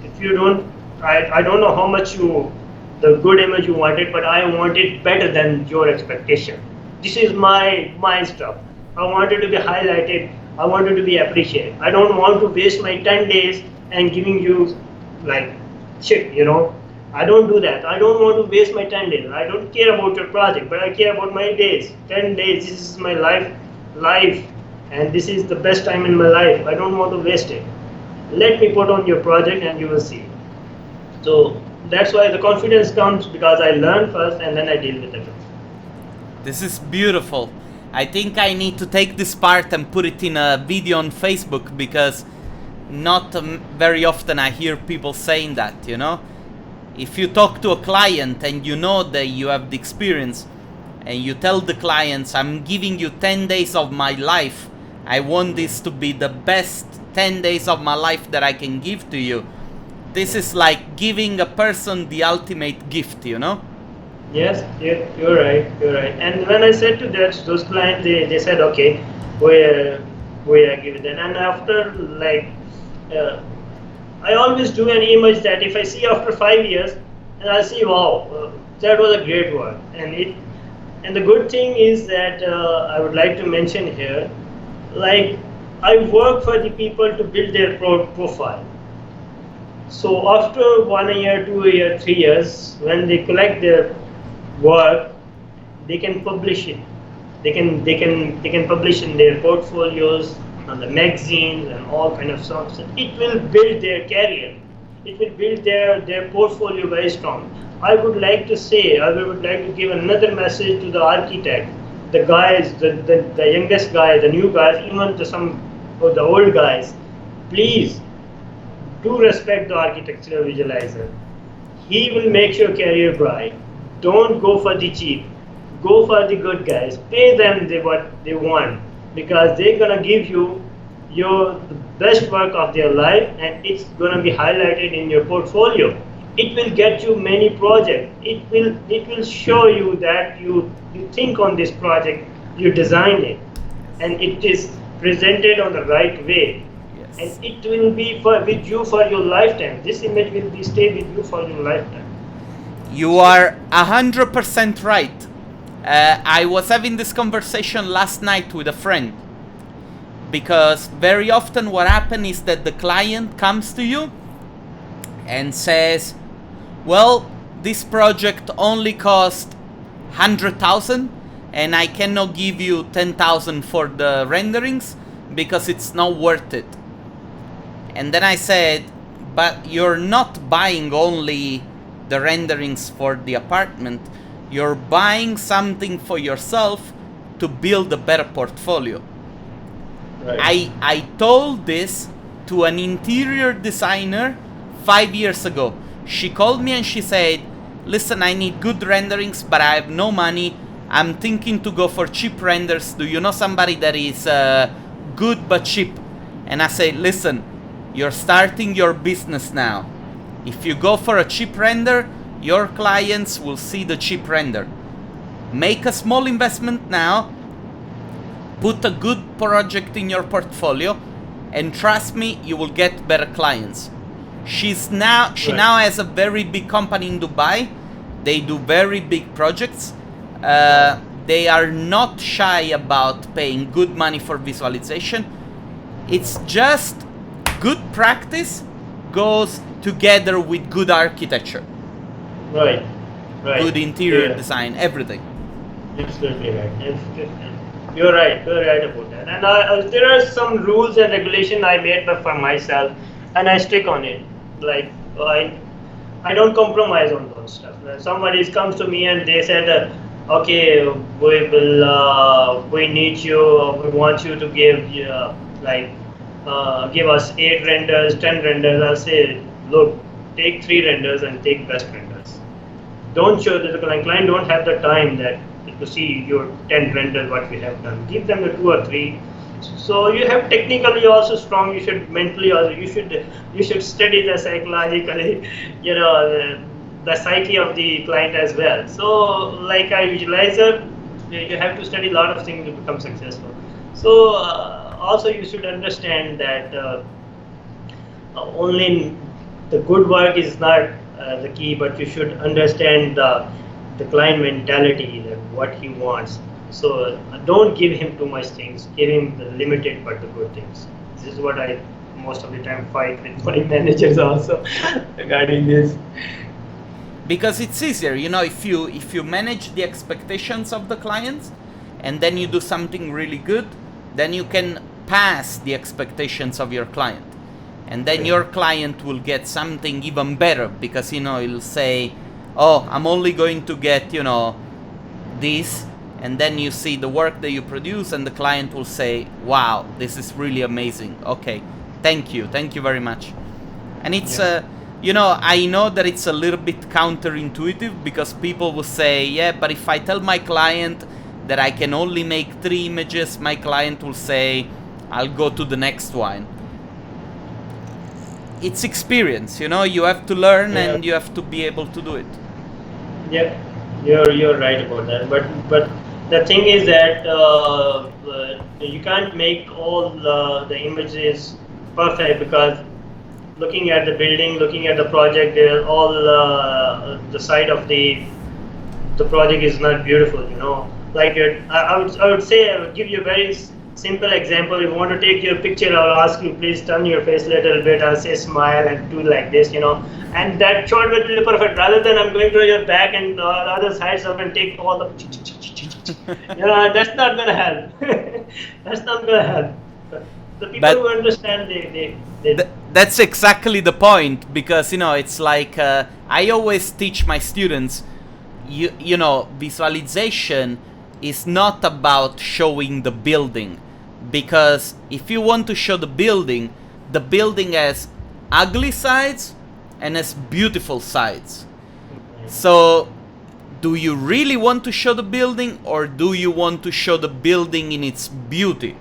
if you don't, I don't know how much the good image you wanted, but I want it better than your expectation. This is my stuff. I want it to be highlighted. I want it to be appreciated. I don't want to waste my 10 days and giving you like shit, I don't do that. I don't want to waste my 10 days. I don't care about your project, but I care about my days. 10 days, this is my life, and this is the best time in my life. I don't want to waste it. Let me put on your project and you will see. So that's why the confidence comes, because I learn first and then I deal with it. This is beautiful. I think I need to take this part and put it in a video on Facebook, because not very often I hear people saying that, If you talk to a client and you know that you have the experience, and you tell the clients, I'm giving you 10 days of my life, I want this to be the best 10 days of my life that I can give to you. This is like giving a person the ultimate gift, Yes, you're right. And when I said to those clients, they said, okay, we agree with that. And after I always do an image that if I see after 5 years, and I'll see, wow, that was a great work. And the good thing is that I would like to mention here, I work for the people to build their profile. So after 1 year, 2 years, 3 years, when they collect their work, they can publish it. They can publish in their portfolios, on the magazines and all kind of stuff. It will build their career. It will build their portfolio very strong. I would like to give another message to the architect, the guys, the youngest guys, the new guys, even some of the old guys, please do respect the architectural visualizer. He will make your career bright. Don't go for the cheap. Go for the good guys. Pay them what they want, because they're gonna give you the best work of their life, and it's gonna be highlighted in your portfolio. It will get you many projects. It will show you that you think on this project, you design it, and it is presented on the right way. Yes. And it will be with you for your lifetime. This image will be stay with you for your lifetime. You are 100% right. I was having this conversation last night with a friend, because very often what happens is that the client comes to you and says, well, this project only cost 100,000 and I cannot give you 10,000 for the renderings because it's not worth it. And then I said, but you're not buying only the renderings for the apartment, you're buying something for yourself to build a better portfolio. Right. I told this to an interior designer 5 years ago. She called me and she said, listen, I need good renderings, but I have no money. I'm thinking to go for cheap renders. Do you know somebody that is good but cheap? And I said, listen, you're starting your business now. If you go for a cheap render, your clients will see the cheap render. Make a small investment now, put a good project in your portfolio, and trust me, you will get better clients. She now has a very big company in Dubai. They do very big projects. They are not shy about paying good money for visualization. It's just good practice goes together with good architecture. Right. Good interior design, everything. Absolutely right. You're right about that. And there are some rules and regulations I made for myself, and I stick on it. Like I don't compromise on those stuff. Somebody comes to me and they said, okay, we need you, we want you to give give us 8 renders, 10 renders. I'll say, look, take 3 renders and take best renders. Don't show that the client don't have the time to see your 10 renders what we have done. Give them the 2 or 3. So you have technically also strong. You should mentally also. You should study the psychologically, the psyche of the client as well. So like a visualizer, you have to study a lot of things to become successful. So also you should understand that only the good work is not the key, but you should understand the client mentality, like what he wants. So don't give him too much things. Give him the limited but the good things. This is what I most of the time fight with my managers also regarding this. Because it's easier, if you manage the expectations of the clients and then you do something really good, then you can pass the expectations of your client. And then your client will get something even better, because he'll say, oh, I'm only going to get this. And then you see the work that you produce and the client will say, wow, this is really amazing. Okay, thank you very much. And it's I know that it's a little bit counterintuitive, because people will say, yeah, but if I tell my client that I can only make 3 images, my client will say, I'll go to the next one. It's experience, you have to learn and you have to be able to do it. Yeah, you're right about that. But the thing is that you can't make all the images perfect, because looking at the building, looking at the project, all the side of the project is not beautiful. Like I would say, I would give you a very simple example. If you want to take your picture, I'll ask you, please turn your face a little bit. I'll say smile and do like this, and that shot will be perfect. Rather than I'm going to your back and the other sides up and take all the, that's not gonna help. That's not gonna help. The people who understand, that's exactly the point, because it's like I always teach my students, visualization is not about showing the building, because if you want to show the building has ugly sides and has beautiful sides. So do you really want to show the building, or do you want to show the building in its beauty?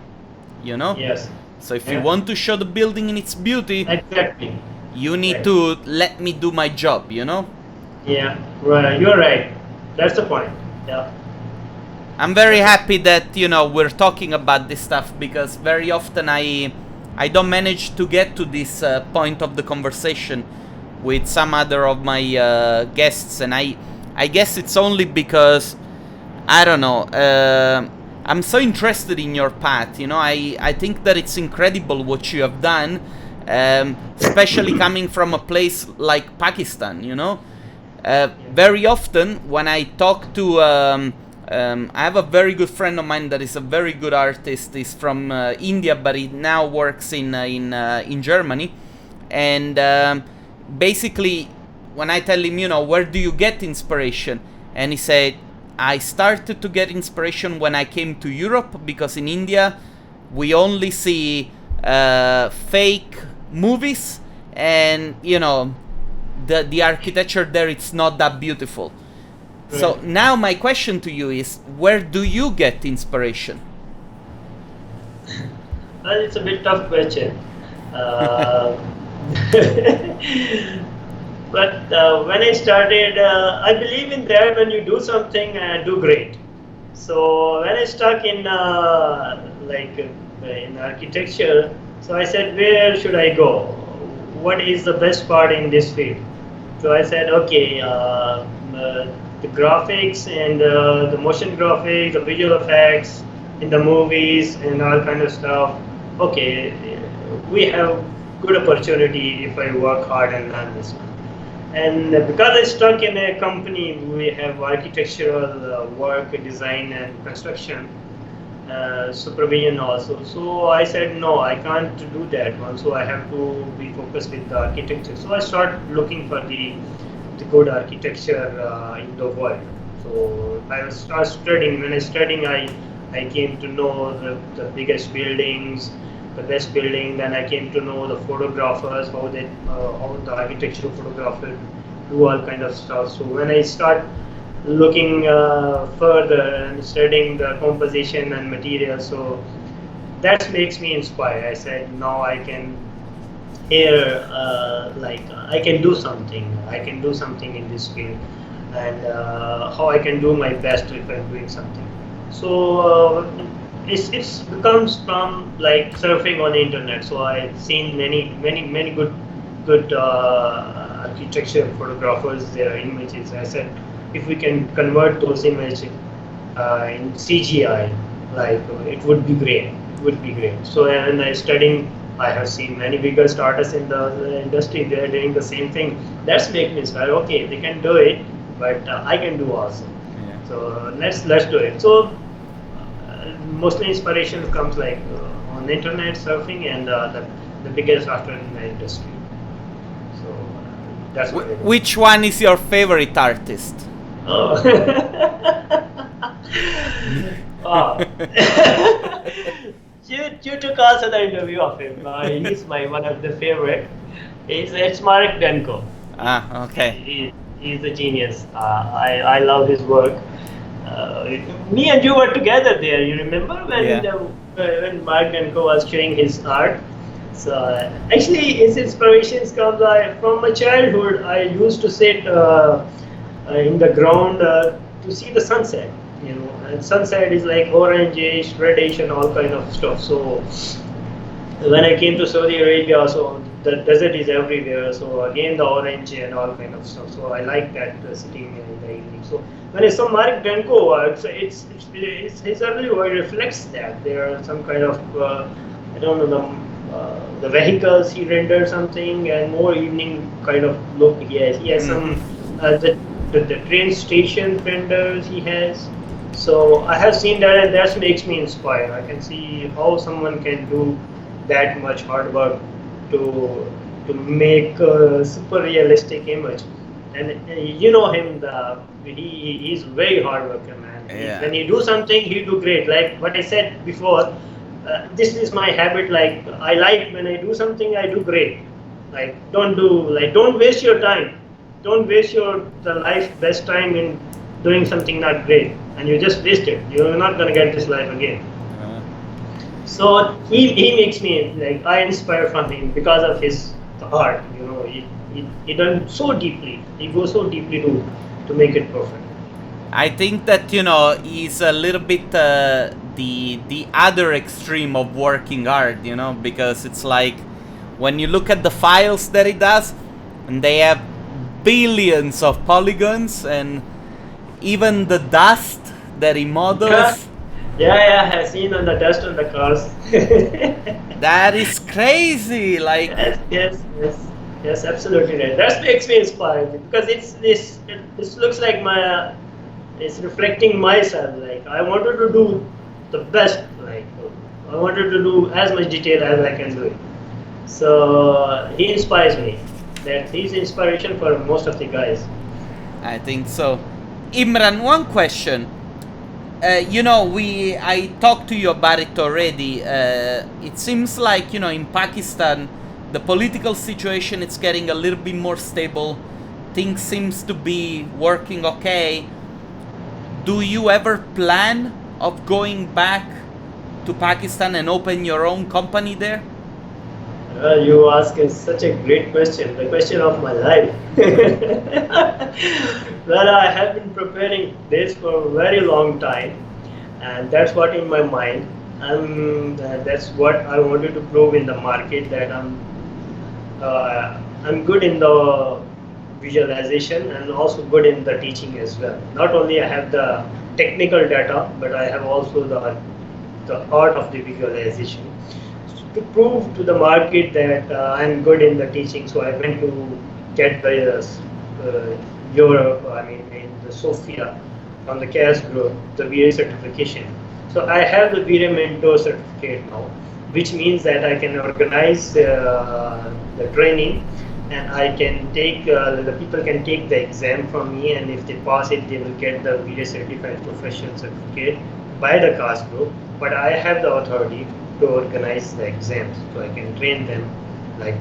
You know? Yes. So if you want to show the building in its beauty, Exactly. you need to let me do my job, you know? Yeah, right. You're right. That's the point. Yeah. I'm very happy that, you know, we're talking about this stuff, because very often I don't manage to get to this point of the conversation with some other of my guests, and I guess it's only because, I don't know, I'm so interested in your path, you know. I think that it's incredible what you have done, especially coming from a place like Pakistan, you know. Very often when I talk to I have a very good friend of mine that is a very good artist. He's from India, but he now works in Germany. And basically, when I tell him, you know, where do you get inspiration? And he said, I started to get inspiration when I came to Europe, because in India we only see fake movies, and you know, the architecture there, it's not that beautiful. Right. So now my question to you is, where do you get inspiration? Well, it's a bit tough question. But when I started, I believe in that when you do something, do great. So when I stuck in in architecture, so I said, where should I go? What is the best part in this field? So I said, okay, the graphics and the motion graphics, the visual effects in the movies and all kind of stuff. Okay, we have good opportunity if I work hard and learn this one. And because I stuck in a company, we have architectural work, design and construction supervision also. So I said, no, I can't do that one. So I have to be focused with the architecture. So I started looking for the good architecture in the world. So I started studying. When I studying, I came to know the biggest buildings, the best building. Then I came to know the photographers, how the architectural photographer do all kind of stuff. So when I start looking further and studying the composition and material, so that makes me inspired. I said, now I can here I can do something. I can do something in this field, and how I can do my best if I'm doing something. So it becomes from like surfing on the internet. So I've seen many good architecture photographers, their images. I said, if we can convert those images in CGI, like it would be great. It would be great. So and I have seen many biggest artists in the industry. They are doing the same thing. That's make me inspired. Okay, they can do it, but I can do also. Yeah. So let's do it. So mostly inspiration comes like on the internet, surfing, and the biggest artists in the industry. So that's what which one is your favorite artist? Oh. Oh. You took also the interview of him. He's my one of the favorite. It's Mark Denko. Ah, okay. He's a genius. I love his work. Me and you were together there. You remember when Mark Denko was showing his art? So actually, his inspirations come from my childhood. I used to sit in the ground to see the sunset. You know, and sunset is like orangish, reddish, and all kind of stuff. So when I came to Saudi Arabia, so the desert is everywhere. So again, the orange and all kind of stuff. So I like that sitting in the evening. So when I saw Mark Denko works, it's his early work reflects that. There are some kind of I don't know the vehicles he rendered something, and more evening kind of look he has. He has some the train station renders he has. So I have seen that, and that makes me inspired. I can see how someone can do that much hard work to make a super realistic image, and you know him. He's very hard worker, man. Yeah. When he do something, he do great. Like what I said before, this is my habit. Like I like when I do something, I do great. Like don't waste your time. Don't waste the life best time in doing something not great, and you just waste it. You're not gonna get this life again. Uh, So he makes me like I inspire from him because of his art. You know, he done so deeply. He goes so deeply to make it perfect. I think that he's a little bit the other extreme of working hard, because it's like when you look at the files that he does, and they have billions of polygons, and even the dust that he models. Yeah, I've seen on the dust on the cars. That is crazy. Like, Yes, absolutely right. That makes me inspired because this looks like it's reflecting myself. Like I wanted to do the best. Like I wanted to do as much detail as I can do it. So he inspires me. That he's inspiration for most of the guys. I think so. Imran, one question. I talked to you about it already. It seems like, in Pakistan, the political situation is getting a little bit more stable. Things seems to be working okay. Do you ever plan of going back to Pakistan and open your own company there? You ask is such a great question, the question of my life. Well, I have been preparing this for a very long time, and that's what in my mind. That's what I wanted to prove in the market that I'm good in the visualization and also good in the teaching as well. Not only I have the technical data, but I have also the art of the visualization. To prove to the market that I'm good in the teaching, so I went to get the Europe, in the Sofia, on the CAS group, the VA certification. So I have the VA mentor certificate now, which means that I can organize the training, and I can take the people can take the exam from me, and if they pass it, they will get the VA certified professional certificate by the CAS group. But I have the authority to organize the exams, so I can train them like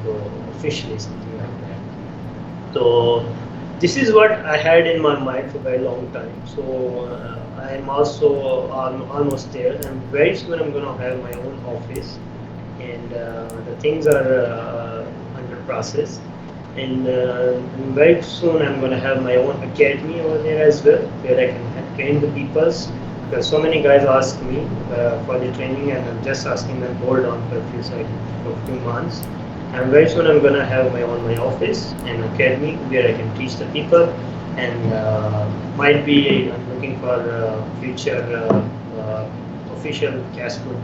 officially, something like that. So this is what I had in my mind for a very long time. So I'm also almost there, and very soon I'm going to have my own office, and the things are under process. And very soon I'm going to have my own academy over there as well, where I can train the peoples. Because so many guys ask me for the training, and I'm just asking them hold on for a few months. And very soon I'm gonna have my office and academy where I can teach the people, and might be I'm looking for future official cash food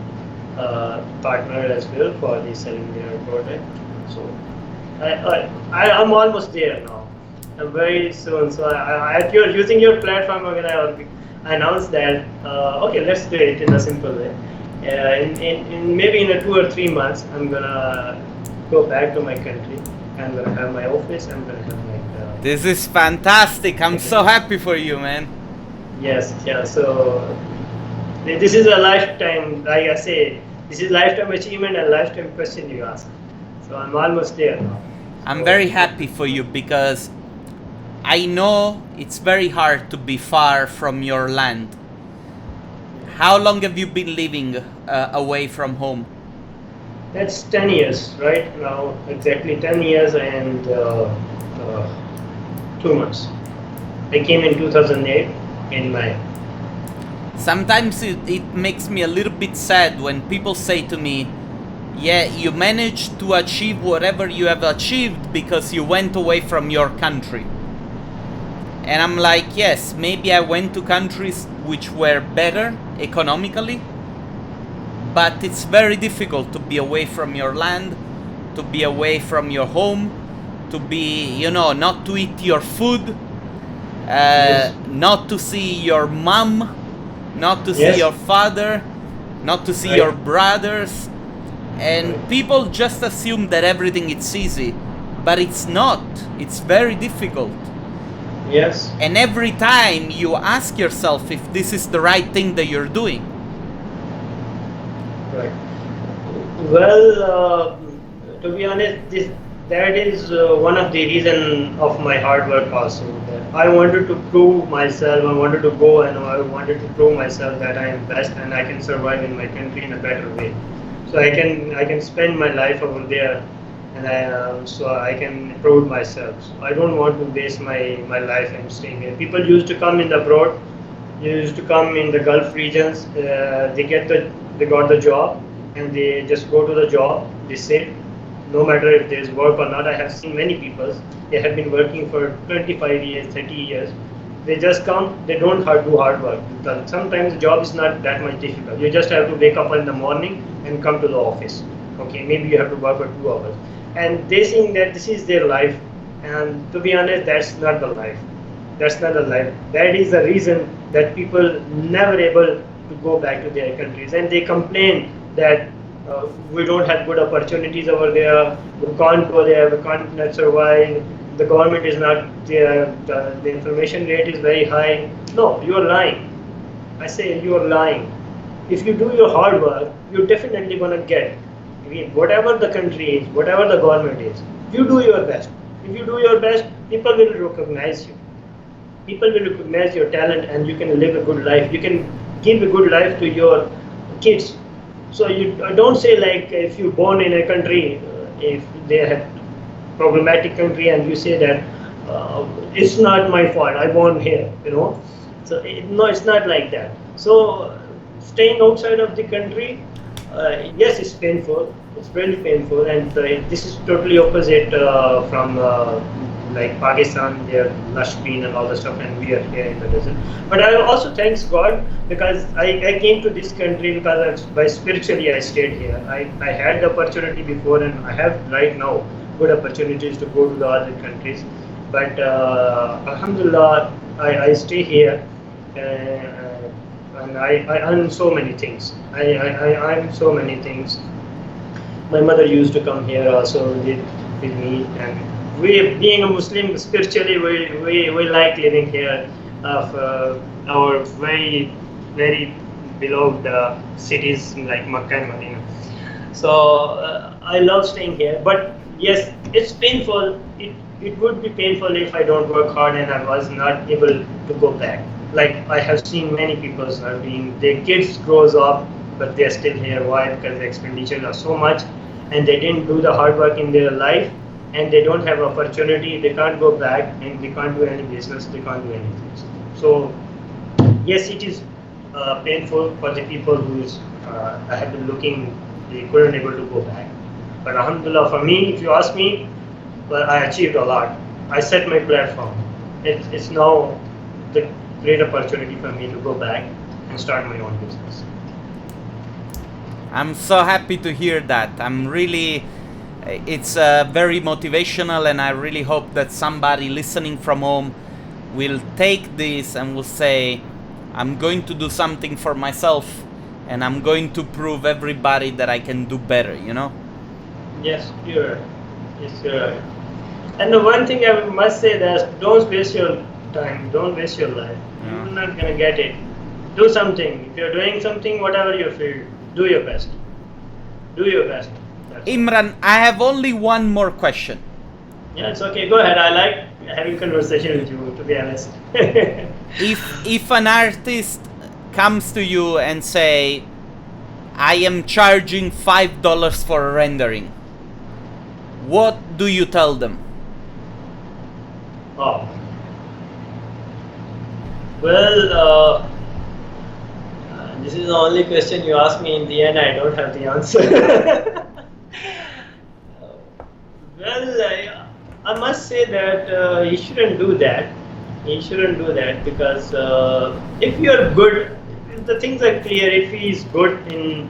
partner as well for the selling their product. So I'm almost there now. I'm very soon. So if you're using your platform, I'm gonna announce that okay, let's do it in a simple way. In maybe in 2 or 3 months, I'm gonna go back to my country. I'm gonna have my office. I'm gonna have my. This is fantastic. I'm so happy for you, man. Yes, yeah. So this is a lifetime. Like I say, this is lifetime achievement and lifetime question you ask. So I'm almost there now. I'm very happy for you because I know it's very hard to be far from your land. How long have you been living away from home? That's 10 years right now, exactly 10 years and 2 months. I came in 2008 in May. Sometimes it makes me a little bit sad when people say to me, yeah, you managed to achieve whatever you have achieved because you went away from your country. And I'm like, yes, maybe I went to countries which were better economically, but it's very difficult to be away from your land, to be away from your home, to be, not to eat your food, Yes. not to see your mom, not to see Yes. your father, not to see Right. your brothers. And Right. people just assume that everything is easy, but it's not. It's very difficult. Yes. And every time you ask yourself if this is the right thing that you're doing. Right. Well, to be honest, that is one of the reason of my hard work also. That I wanted to prove myself. I wanted to go and I wanted to prove myself that I am best and I can survive in my country in a better way. So I can spend my life over there, and so I can prove myself. So I don't want to waste my life and staying here. People used to come in the abroad, used to come in the Gulf regions. They got the job, and they just go to the job. They sit, no matter if there's work or not. I have seen many people. They have been working for 25 years, 30 years. They just come. They don't do hard work. Sometimes the job is not that much difficult. You just have to wake up in the morning and come to the office. Okay, maybe you have to work for 2 hours, and they think that this is their life. And to be honest, that's not the life. That's not the life. That is the reason that people never able to go back to their countries, and they complain that we don't have good opportunities over there. We can't go there. We can't not survive. The government is not there. The information rate is very high. No, you are lying. I say you are lying. If you do your hard work, you're definitely gonna get. Whatever the country is, whatever the government is, you do your best. If you do your best, people will recognize you. People will recognize your talent, and you can live a good life. You can give a good life to your kids. So you don't say like if you're born in a country, if they have problematic country, and you say that it's not my fault. I born here, So no, it's not like that. So staying outside of the country, yes, it's painful. It's really painful, and this is totally opposite from like Pakistan. They're lush green and all the stuff, and we are here in the desert. But I also thanks God, because I came to this country because by spiritually I stayed here. I had the opportunity before, and I have right now good opportunities to go to the other countries. But Alhamdulillah, I stay here. And I earn so many things. I earn so many things. My mother used to come here also with me, and we, being a Muslim, spiritually we like living here of our very very beloved cities like Makkah and Medina. So I love staying here. But yes, it's painful. It would be painful if I don't work hard and I was not able to go back. Like I have seen many people their kids grows up, but they're still here. Why? Because the expenditures are so much, and they didn't do the hard work in their life, and they don't have opportunity. They can't go back, and they can't do any business. They can't do anything. So yes, it is painful for the people who's I have been looking. They couldn't able to go back. But Alhamdulillah, for me, if you ask me, well, I achieved a lot. I set my platform. It's now the great opportunity for me to go back and start my own business. I'm so happy to hear that. It's very motivational, and I really hope that somebody listening from home will take this and will say, I'm going to do something for myself, and I'm going to prove everybody that I can do better, Yes, you're right. Yes, you're right. And the one thing I must say that don't waste your time, don't waste your life. Yeah. You're not gonna get it. Do something. If you're doing something, whatever you feel, do your best. Do your best. Imran, I have only one more question. Yeah, it's okay. Go ahead. I like having conversation with you, to be honest. If an artist comes to you and say, I am charging $5 for rendering, what do you tell them? Oh. Well, this is the only question you ask me. In the end, I don't have the answer. Well, I must say that he shouldn't do that. He shouldn't do that because if you are good, if the things are clear. If he is good in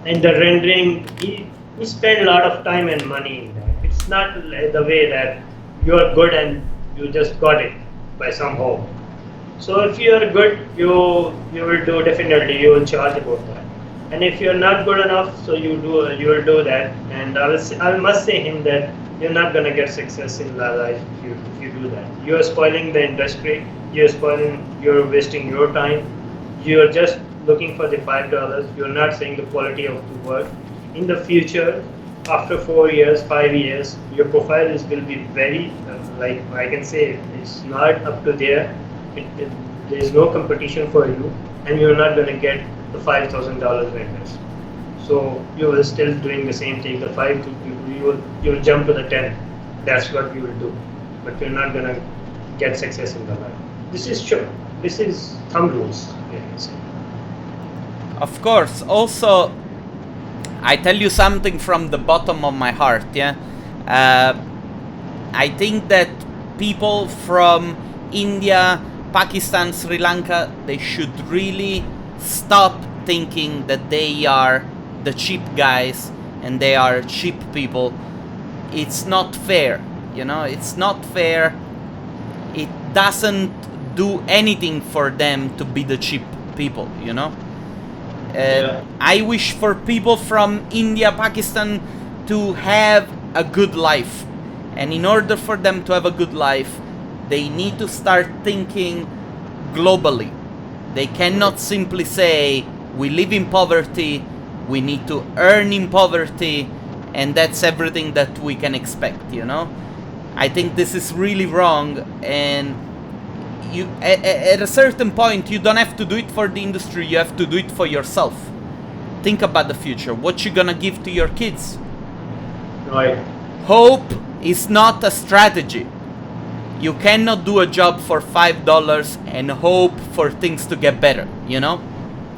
the rendering, he spend a lot of time and money in that. It's not the way that you are good and you just got it by somehow. So if you are good, you will do definitely. You will charge about that. And if you are not good enough, so you will do that. And I must say him that you're not gonna get success in life if you do that. You're spoiling the industry. You're wasting your time. You're just looking for the $5. You're not seeing the quality of the work. In the future, after 4 years, 5 years, your profile will be very, like I can say, it's not up to there. There is no competition for you, and you're not going to get the $5,000 vendors. So you will still doing the same thing. The five, you will jump to the 10. That's what you will do, but you're not going to get success in the life. This is true. This is thumb rules. I can say. Of course. Also, I tell you something from the bottom of my heart. Yeah, I think that people from India, Pakistan, Sri Lanka, they should really stop thinking that they are the cheap guys and they are cheap people. It's not fair, you know, it's not fair. It doesn't do anything for them to be the cheap people, you know. I wish for people from India, Pakistan to have a good life. And in order for them to have a good life, they need to start thinking globally. They cannot simply say, we live in poverty, we need to earn in poverty, and that's everything that we can expect, you know? I think this is really wrong, and you, at a certain point, you don't have to do it for the industry, you have to do it for yourself. Think about the future, what you're gonna give to your kids. Right. Hope is not a strategy. You cannot do a job for $5 and hope for things to get better, you know?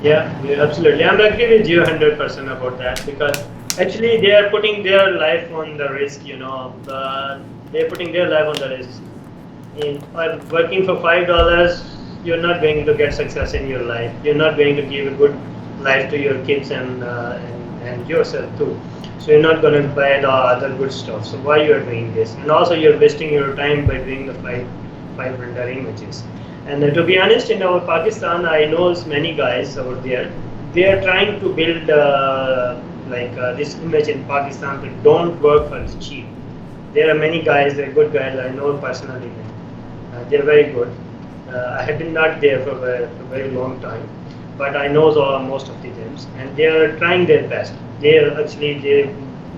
Yeah, absolutely. I'm agree with you 100% about that, because actually they are putting their life on the risk, you know. They're putting their life on the risk. By working for $5, you're not going to get success in your life. You're not going to give a good life to your kids and yourself too. So you're not going to buy the other good stuff. So why you are doing this? And also you're wasting your time by doing the five render images. And to be honest, in our Pakistan, I know many guys over there. They are trying to build this image in Pakistan, but don't work for cheap. There are many guys. They're good guys. I know personally. They're very good. I have been not there for a very long time, but I know most of the gyms, and they are trying their best.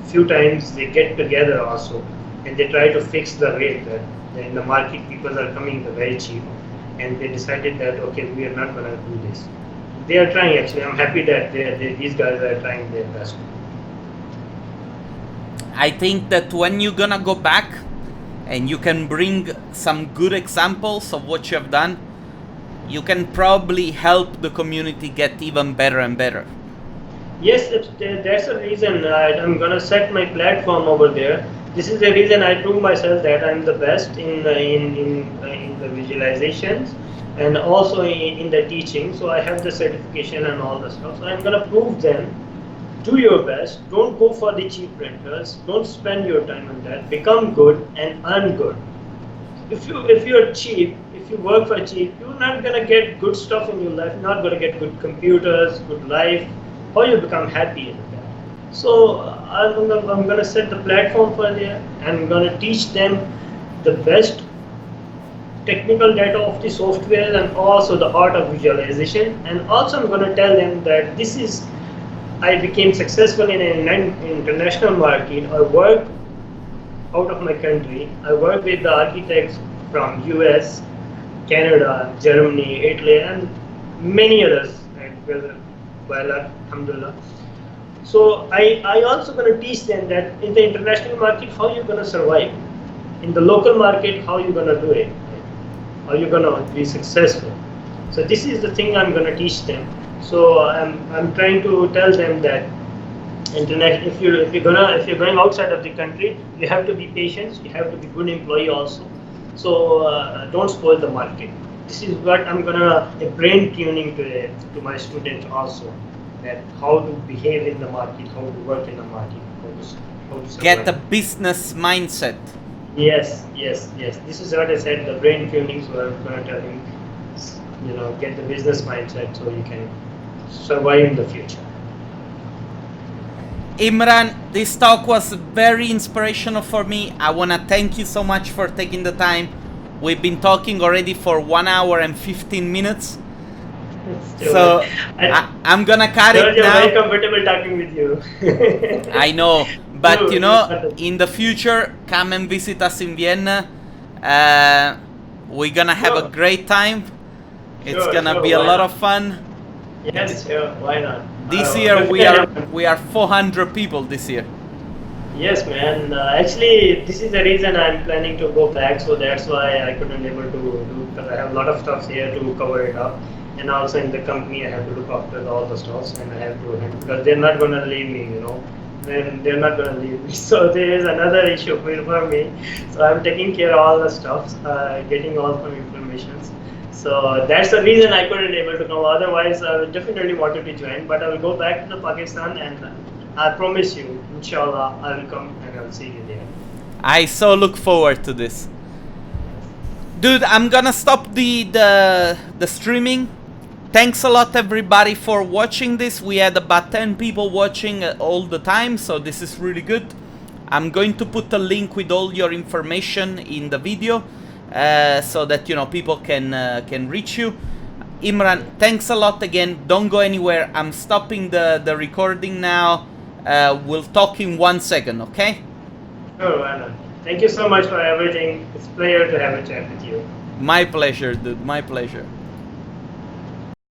Few times they get together also, and they try to fix the rate that in the market people are coming very cheap, and they decided that okay, we are not going to do this. They are trying actually. I'm happy that these guys are trying their best. I think that when you're gonna go back and you can bring some good examples of what you have done, you can probably help the community get even better and better. Yes, that's the reason I'm gonna set my platform over there. This is the reason I prove myself that I'm the best in the visualizations and also in the teaching. So I have the certification and all the stuff. So I'm gonna prove them. Do your best. Don't go for the cheap renters. Don't spend your time on that. Become good and earn good. If you're cheap, if you work for cheap, you're not gonna get good stuff in your life. You're not gonna get good computers, good life. How you become happy in that? So I'm gonna set the platform for there. I'm gonna teach them the best technical data of the software and also the art of visualization. And also I'm gonna tell them that this is. I became successful in an international market. I work out of my country. I work with the architects from US, Canada, Germany, Italy, and many others. Well, alhamdulillah. So I also going to teach them that in the international market, how you're going to survive. In the local market, how you're going to do it. How you're going to be successful. So this is the thing I'm going to teach them. So I'm trying to tell them that if you're going outside of the country, you have to be patient. You have to be good employee also. So don't spoil the market. This is what I'm gonna brain tuning to my students also, that how to behave in the market, how to work in the market, how to get a business mindset. Yes. This is what I said. The brain tuning. So I'm gonna tell you, get the business mindset so you can survive in the future. Imran, this talk was very inspirational for me. I want to thank you so much for taking the time. We've been talking already for 1 hour and 15 minutes. So I'm gonna cut it now. Very comfortable talking with you. I know, but you know, in the future, come and visit us in Vienna. We're gonna have a great time. It's gonna be a lot of fun. Yes, sure. Why not? This year we are 400 people this year. Yes, man. Actually, this is the reason I'm planning to go back. So that's why I couldn't able to do, because I have a lot of stuff here to cover it up. And also in the company, I have to look after all the stuffs, and I have to, because they're not gonna leave me, you know. Then they're not gonna leave me. So there is another issue for me. So I'm taking care of all the stuff, getting all the information. So that's the reason I couldn't able to come. Otherwise, I would definitely wanted to join. But I will go back to Pakistan, and I promise you, inshallah, I will come and I'll see you there. I so look forward to this. Dude, I'm gonna stop the streaming. Thanks a lot everybody for watching this. We had about 10 people watching all the time, so this is really good. I'm going to put a link with all your information in the video, so that, you know, people can reach you. Imran, thanks a lot again. Don't go anywhere. I'm stopping the recording now. We'll talk in 1 second, okay? Sure, why not? Thank you so much for everything. It's a pleasure to have a chat with you. My pleasure, dude. My pleasure.